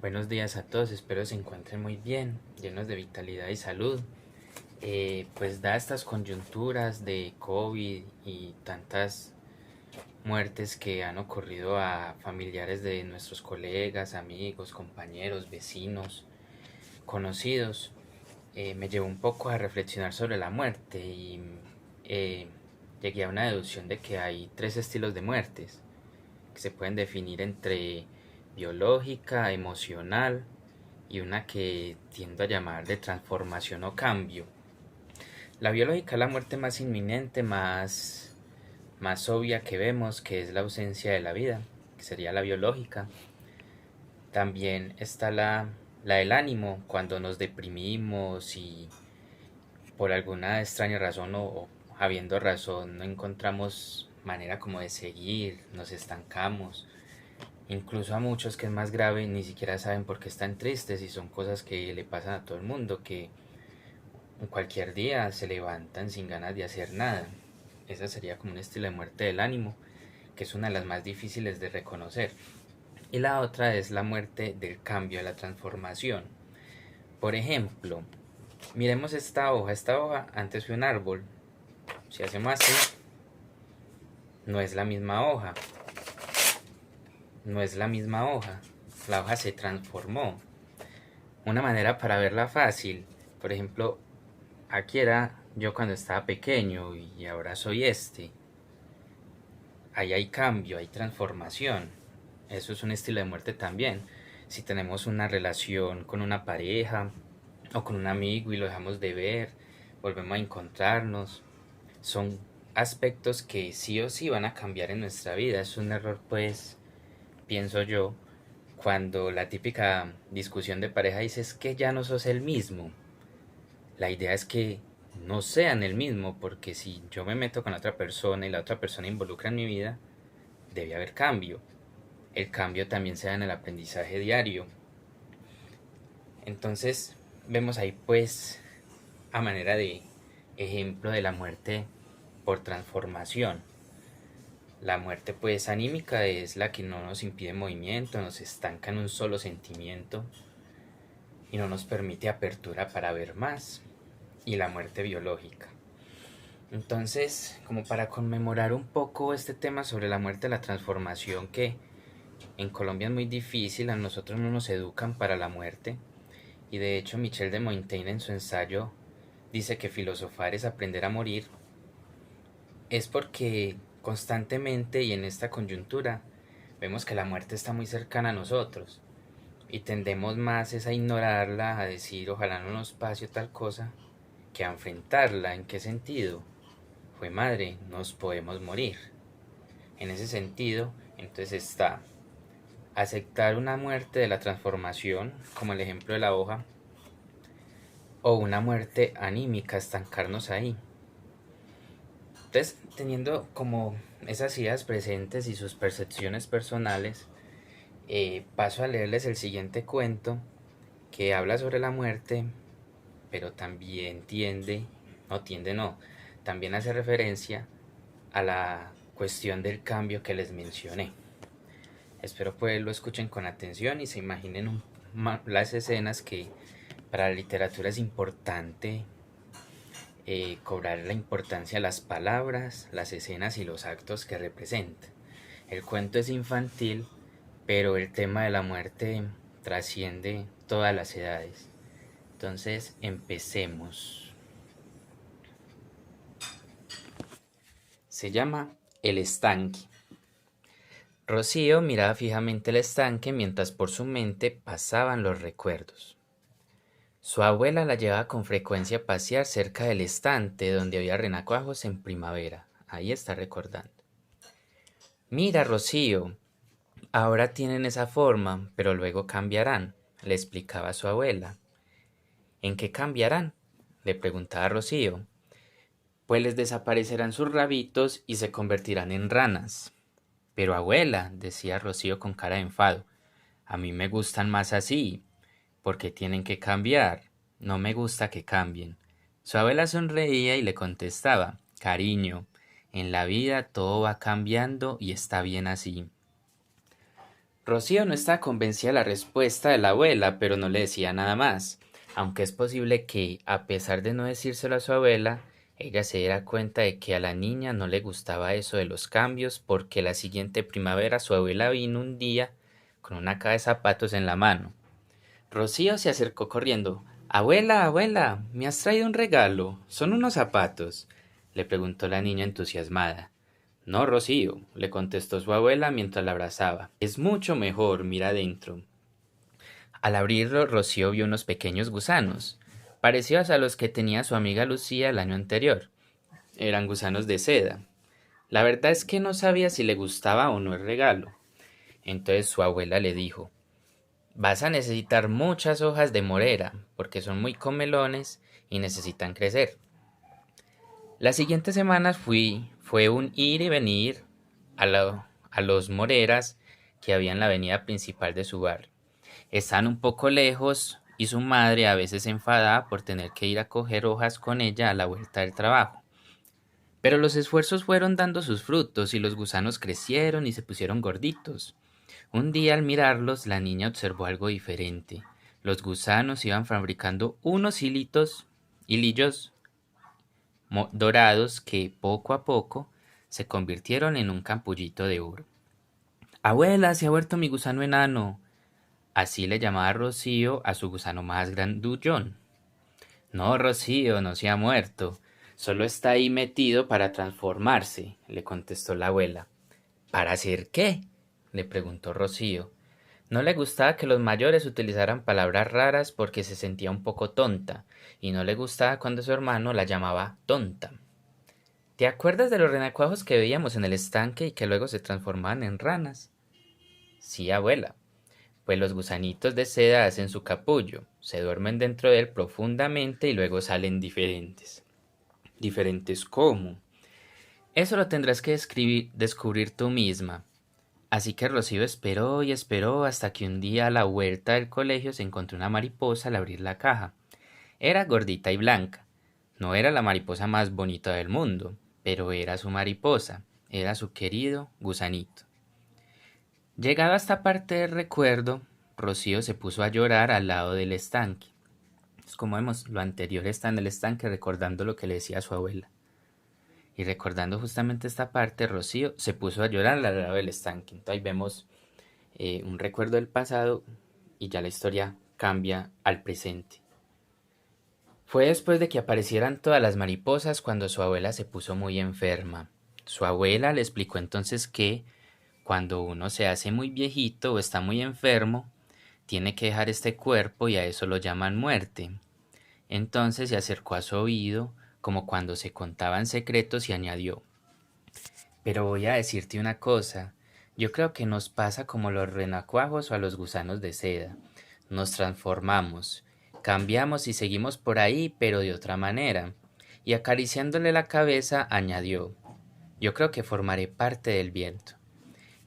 Buenos días a todos, espero se encuentren muy bien, llenos de vitalidad y salud. Pues dadas estas coyunturas de COVID y tantas muertes que han ocurrido a familiares de nuestros colegas, amigos, compañeros, vecinos, conocidos, me llevó un poco a reflexionar sobre la muerte y eh, llegué a una deducción de que hay tres estilos de muertes que se pueden definir entre biológica, emocional y una que tiendo a llamar de transformación o cambio. La biológica es la muerte más inminente, más obvia que vemos, que es la ausencia de la vida, que sería la biológica. También está la del ánimo, cuando nos deprimimos y por alguna extraña razón o habiendo razón no encontramos manera como de seguir, nos estancamos. Incluso a muchos, que es más grave, ni siquiera saben por qué están tristes y son cosas que le pasan a todo el mundo, que en cualquier día se levantan sin ganas de hacer nada. Esa sería como un estilo de muerte del ánimo, que es una de las más difíciles de reconocer. Y la otra es la muerte del cambio, de la transformación. Por ejemplo, miremos esta hoja. Esta hoja antes fue un árbol. Si hacemos así, no es la misma hoja. No es la misma hoja. La hoja se transformó. Una manera para verla fácil, por ejemplo, aquí era yo cuando estaba pequeño y ahora soy este. Ahí hay cambio, hay transformación. Eso es un estilo de muerte también. Si tenemos una relación con una pareja o con un amigo y lo dejamos de ver, volvemos a encontrarnos. Son aspectos que sí o sí van a cambiar en nuestra vida. Es un error, pues, pienso yo, cuando la típica discusión de pareja dice es que ya no sos el mismo. La idea es que no sean el mismo, porque si yo me meto con otra persona y la otra persona involucra en mi vida, debe haber cambio. El cambio también se da en el aprendizaje diario. Entonces vemos ahí pues a manera de ejemplo de la muerte por transformación. La muerte pues anímica es la que no nos impide movimiento, nos estanca en un solo sentimiento y no nos permite apertura para ver más. Y la muerte biológica. Entonces, como para conmemorar un poco este tema sobre la muerte, la transformación, que en Colombia es muy difícil, a nosotros no nos educan para la muerte, y de hecho Michel de Montaigne en su ensayo dice que filosofar es aprender a morir, es porque constantemente y en esta coyuntura vemos que la muerte está muy cercana a nosotros y tendemos más es a ignorarla, a decir ojalá no nos pase tal cosa, que a enfrentarla. ¿En qué sentido? Fue madre, nos podemos morir. En ese sentido, entonces está aceptar una muerte de la transformación, como el ejemplo de la hoja, o una muerte anímica, estancarnos ahí. Entonces, teniendo como esas ideas presentes y sus percepciones personales, paso a leerles el siguiente cuento que habla sobre la muerte, pero también también hace referencia a la cuestión del cambio que les mencioné. Espero pues lo escuchen con atención y se imaginen las escenas, que para la literatura es importante cobrar la importancia a las palabras, las escenas y los actos que representan. El cuento es infantil, pero el tema de la muerte trasciende todas las edades. Entonces empecemos. Se llama El estanque. Rocío miraba fijamente el estanque mientras por su mente pasaban los recuerdos. Su abuela la llevaba con frecuencia a pasear cerca del estante donde había renacuajos en primavera. Ahí está recordando. Mira, Rocío, ahora tienen esa forma, pero luego cambiarán, le explicaba su abuela. ¿En qué cambiarán?, le preguntaba Rocío. Pues les desaparecerán sus rabitos y se convertirán en ranas. Pero abuela, decía Rocío con cara de enfado, a mí me gustan más así. ¿Por qué tienen que cambiar? No me gusta que cambien. Su abuela sonreía y le contestaba, cariño, en la vida todo va cambiando y está bien así. Rocío no estaba convencida de la respuesta de la abuela, pero no le decía nada más, aunque es posible que, a pesar de no decírselo a su abuela, ella se diera cuenta de que a la niña no le gustaba eso de los cambios, porque la siguiente primavera su abuela vino un día con una caja de zapatos en la mano. Rocío se acercó corriendo. Abuela, abuela, ¿me has traído un regalo? ¿Son unos zapatos? Le preguntó la niña entusiasmada. No, Rocío, le contestó su abuela mientras la abrazaba. Es mucho mejor, mira adentro. Al abrirlo, Rocío vio unos pequeños gusanos, parecidos a los que tenía su amiga Lucía el año anterior. Eran gusanos de seda. La verdad es que no sabía si le gustaba o no el regalo. Entonces su abuela le dijo, vas a necesitar muchas hojas de morera, porque son muy comelones y necesitan crecer. Las siguientes semanas fue un ir y venir a los moreras que había en la avenida principal de su barrio. Están un poco lejos y su madre a veces se enfadaba por tener que ir a coger hojas con ella a la vuelta del trabajo. Pero los esfuerzos fueron dando sus frutos y los gusanos crecieron y se pusieron gorditos. Un día al mirarlos, la niña observó algo diferente. Los gusanos iban fabricando unos hilillos dorados que poco a poco se convirtieron en un campullito de oro. Abuela, se ha vuelto mi gusano enano. Así le llamaba Rocío a su gusano más grandullón. No, Rocío, no se ha muerto. Solo está ahí metido para transformarse, le contestó la abuela. ¿Para hacer qué? Le preguntó Rocío. No le gustaba que los mayores utilizaran palabras raras porque se sentía un poco tonta, y no le gustaba cuando su hermano la llamaba tonta. ¿Te acuerdas de los renacuajos que veíamos en el estanque y que luego se transformaban en ranas? Sí, abuela. Pues los gusanitos de seda hacen su capullo, se duermen dentro de él profundamente y luego salen diferentes. ¿Diferentes cómo? Eso lo tendrás que descubrir tú misma. Así que Rocío esperó y esperó hasta que un día a la vuelta del colegio se encontró una mariposa al abrir la caja. Era gordita y blanca. No era la mariposa más bonita del mundo, pero era su mariposa, era su querido gusanito. Llegada a esta parte del recuerdo, Rocío se puso a llorar al lado del estanque. Es como vemos, lo anterior está en el estanque recordando lo que le decía a su abuela. Y recordando justamente esta parte, Rocío se puso a llorar al lado del estanque. Entonces ahí vemos un recuerdo del pasado y ya la historia cambia al presente. Fue después de que aparecieran todas las mariposas cuando su abuela se puso muy enferma. Su abuela le explicó entonces que cuando uno se hace muy viejito o está muy enfermo, tiene que dejar este cuerpo y a eso lo llaman muerte. Entonces se acercó a su oído, como cuando se contaban secretos, y añadió, pero voy a decirte una cosa, yo creo que nos pasa como los renacuajos o a los gusanos de seda. Nos transformamos, cambiamos y seguimos por ahí, pero de otra manera. Y acariciándole la cabeza, añadió, yo creo que formaré parte del viento.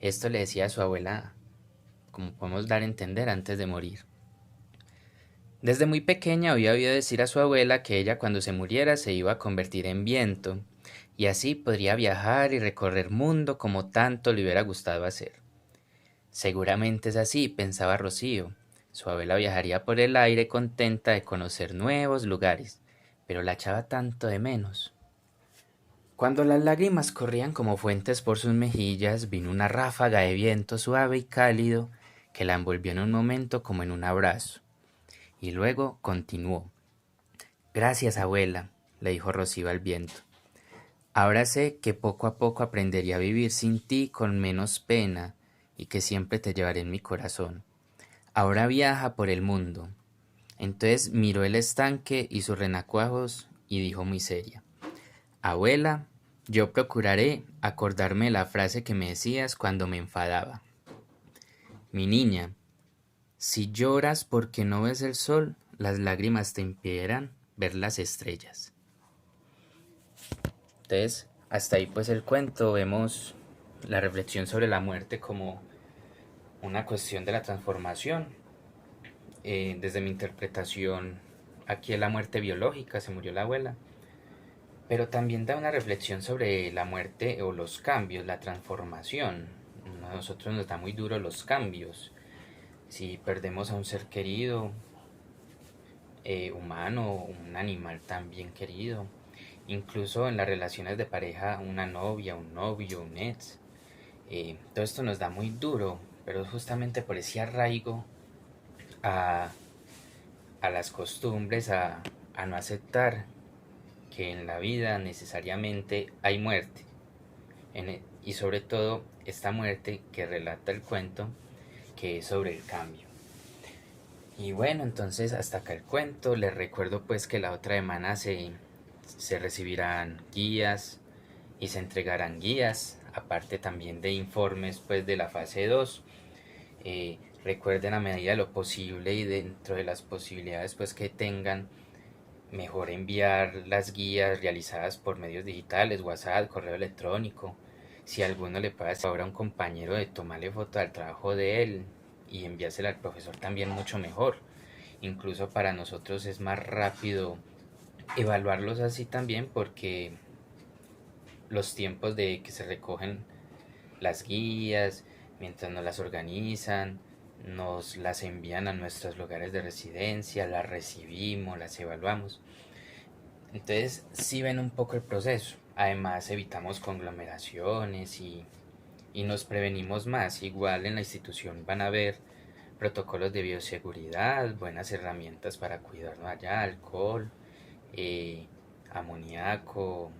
Esto le decía a su abuela, como podemos dar a entender, antes de morir. Desde muy pequeña había oído decir a su abuela que ella cuando se muriera se iba a convertir en viento, y así podría viajar y recorrer mundo como tanto le hubiera gustado hacer. Seguramente es así, pensaba Rocío. Su abuela viajaría por el aire contenta de conocer nuevos lugares, pero la echaba tanto de menos. Cuando las lágrimas corrían como fuentes por sus mejillas, vino una ráfaga de viento suave y cálido que la envolvió en un momento como en un abrazo. Y luego continuó. Gracias, abuela, le dijo Rocío al viento. Ahora sé que poco a poco aprendería a vivir sin ti con menos pena y que siempre te llevaré en mi corazón. Ahora viaja por el mundo. Entonces miró el estanque y sus renacuajos y dijo muy seria. Abuela, yo procuraré acordarme de la frase que me decías cuando me enfadaba. Mi niña, si lloras porque no ves el sol, las lágrimas te impedirán ver las estrellas. Entonces, hasta ahí pues el cuento, vemos la reflexión sobre la muerte como una cuestión de la transformación. Desde mi interpretación, aquí es la muerte biológica, se murió la abuela, pero también da una reflexión sobre la muerte o los cambios, la transformación. a nosotros nos da muy duro los cambios. Si perdemos a un ser querido, humano, un animal también querido, incluso en las relaciones de pareja, una novia, un novio, un ex, todo esto nos da muy duro, pero justamente por ese arraigo a, a las costumbres, a no aceptar que en la vida necesariamente hay muerte. Y sobre todo esta muerte que relata el cuento, que es sobre el cambio. Y bueno, entonces hasta acá el cuento. Les recuerdo pues que la otra semana se recibirán guías y se entregarán guías, aparte también de informes pues de la fase 2. Recuerden, a medida de lo posible y dentro de las posibilidades pues que tengan, mejor enviar las guías realizadas por medios digitales, WhatsApp, correo electrónico. Si alguno le puede hacer favor a un compañero de tomarle foto al trabajo de él y enviársela al profesor, también mucho mejor. Incluso para nosotros es más rápido evaluarlos así también, porque los tiempos de que se recogen las guías, mientras nos las organizan, nos las envían a nuestros lugares de residencia, las recibimos, las evaluamos. Entonces sí ven un poco el proceso. Además evitamos conglomeraciones y nos prevenimos más. Igual en la institución van a haber protocolos de bioseguridad, buenas herramientas para cuidarnos allá, alcohol, eh, amoníaco,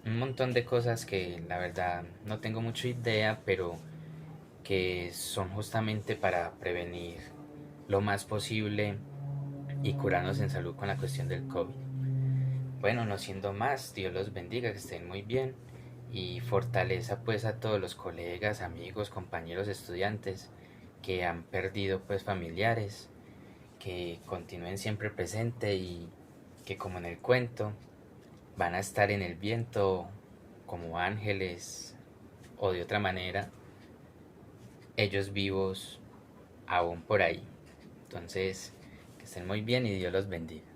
un montón de cosas que la verdad no tengo mucha idea, pero que son justamente para prevenir lo más posible y curarnos en salud con la cuestión del COVID. Bueno, no siendo más, Dios los bendiga, que estén muy bien y fortaleza pues a todos los colegas, amigos, compañeros, estudiantes que han perdido pues familiares, que continúen siempre presente y que, como en el cuento, van a estar en el viento como ángeles o de otra manera, ellos vivos aún por ahí. Entonces, que estén muy bien y Dios los bendiga.